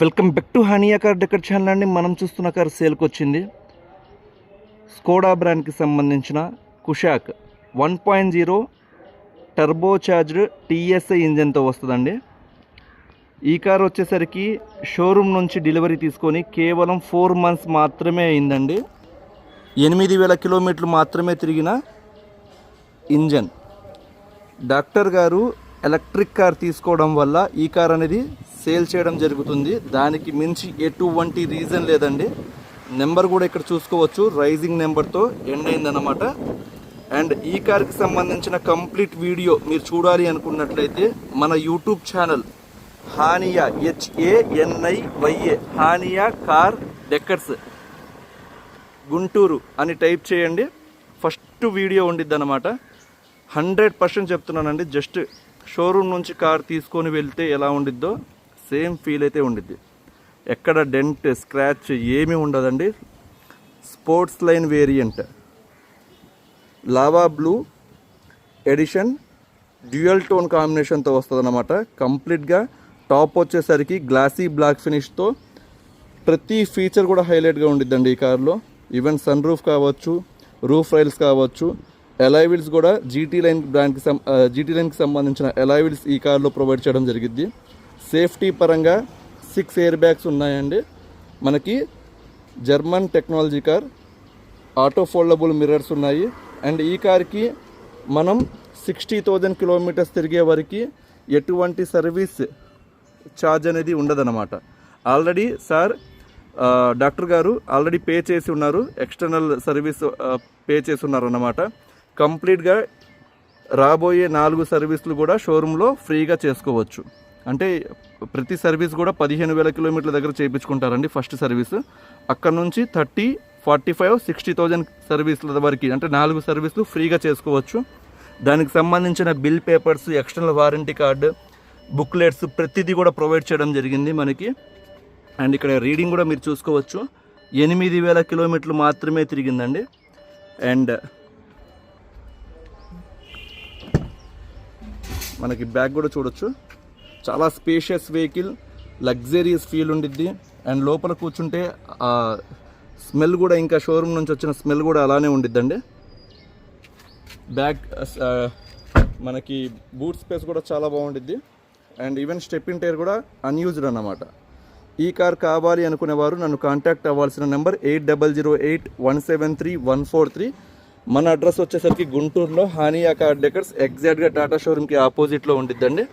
Welcome back to Hania car decor channel అండి. మనం చూస్తున్న కార్ సేల్కి వచ్చింది. స్కోడా బ్రాండ్కి సంబంధించిన కుషాక్ 1.0 టర్బో చార్జ్డ్ టీఎస్ఐ ఇంజన్తో వస్తుందండి. ఈ కార్ వచ్చేసరికి షోరూమ్ నుంచి డెలివరీ తీసుకొని కేవలం 4 months మాత్రమే అయిందండి. 8,000 కిలోమీటర్లు మాత్రమే తిరిగిన ఇంజన్. డాక్టర్ గారు ఎలక్ట్రిక్ కార్ తీసుకోవడం వల్ల ఈ కార్ అనేది సేల్ చేయడం జరుగుతుంది. దానికి మించి ఎటువంటి రీజన్ లేదండి. నెంబర్ కూడా ఇక్కడ చూసుకోవచ్చు, రైజింగ్ నెంబర్తో ఎండ్ అయిందన్నమాట. అండ్ ఈ కార్కి సంబంధించిన కంప్లీట్ వీడియో మీరు చూడాలి అనుకున్నట్లయితే మన YouTube channel Hania HANIYA Hania car decors Guntur అని టైప్ చేయండి. ఫస్ట్ వీడియో ఉండిద్ది అన్నమాట. 100% చెప్తున్నానండి. జస్ట్ షోరూమ్ నుంచి కార్ తీసుకొని వెళ్తే ఎలా ఉండిద్దో సేమ్ ఫీల్ అయితే ఉండిద్ది. ఎక్కడ డెంట్ స్క్రాచ్ ఏమీ ఉండదండి. Sports line variant lava blue edition dual tone కాంబినేషన్తో వస్తుంది అన్నమాట. కంప్లీట్గా టాప్ వచ్చేసరికి గ్లాసీ బ్లాక్ ఫినిష్తో ప్రతి ఫీచర్ కూడా హైలైట్గా ఉండిద్దండి ఈ కార్లో. ఈవెన్ సన్ రూఫ్ కావచ్చు, రూఫ్ రైల్స్ కావచ్చు, అలాయ్ వీల్స్ కూడా జీటీ లైన్కి సంబంధించిన అలాయ్ వీల్స్ ఈ కార్లో ప్రొవైడ్ చేయడం జరిగిద్ది. సేఫ్టీ పరంగా 6 ఎయిర్ బ్యాగ్స్ ఉన్నాయండి. మనకి German technology car, auto foldable mirrors ఉన్నాయి. అండ్ ఈ కార్కి మనం 60,000 కిలోమీటర్స్ తిరిగే వరకు ఎటువంటి సర్వీస్ ఛార్జ్ అనేది ఉండదన్నమాట. ఆల్రెడీ డాక్టర్ గారు ఆల్రెడీ పే చేసి ఉన్నారు, ఎక్స్టర్నల్ సర్వీస్ పే చేసి ఉన్నారు అన్నమాట. కంప్లీట్గా రాబోయే 4 సర్వీసులు కూడా షోరూంలో ఫ్రీగా చేసుకోవచ్చు. అంటే ప్రతి సర్వీస్ కూడా 15,000 కిలోమీటర్ల దగ్గర చేయించుకుంటారండి ఫస్ట్ సర్వీస్. అక్కడ నుంచి 30, 45, 60,000 సర్వీసుల వరకు అంటే 4 సర్వీసులు ఫ్రీగా చేసుకోవచ్చు. దానికి సంబంధించిన bill papers, external warranty card, booklets ప్రతిదీ కూడా ప్రొవైడ్ చేయడం జరిగింది మనకి. అండ్ ఇక్కడ రీడింగ్ కూడా మీరు చూసుకోవచ్చు, 8,000 కిలోమీటర్లు మాత్రమే తిరిగిందండి. అండ్ మనకి బ్యాగ్ కూడా చూడొచ్చు, చాలా స్పేషియస్ వెహికల్, లగ్జరియస్ ఫీల్ ఉండిద్ది. అండ్ లోపల కూర్చుంటే స్మెల్ కూడా ఇంకా షోరూమ్ నుంచి వచ్చిన స్మెల్ కూడా అలానే ఉండిద్దండి. బ్యాగ్ మనకి బూట్ స్పేస్ కూడా చాలా బాగుండిద్ది. అండ్ ఈవెన్ స్టెప్పింగ్ టైర్ కూడా అన్యూజ్డ్ అన్నమాట. ఈ కార్ కావాలి అనుకునేవారు నన్ను కాంటాక్ట్ అవ్వాల్సిన నెంబర్ 8008173143. మన అడ్రస్ వచ్చేసరికి గుంటూరులో హానియా కార్ డెకర్స్, ఎగ్జాక్ట్గా టాటా షోరూమ్కి ఆపోజిట్లో ఉండిద్దండి.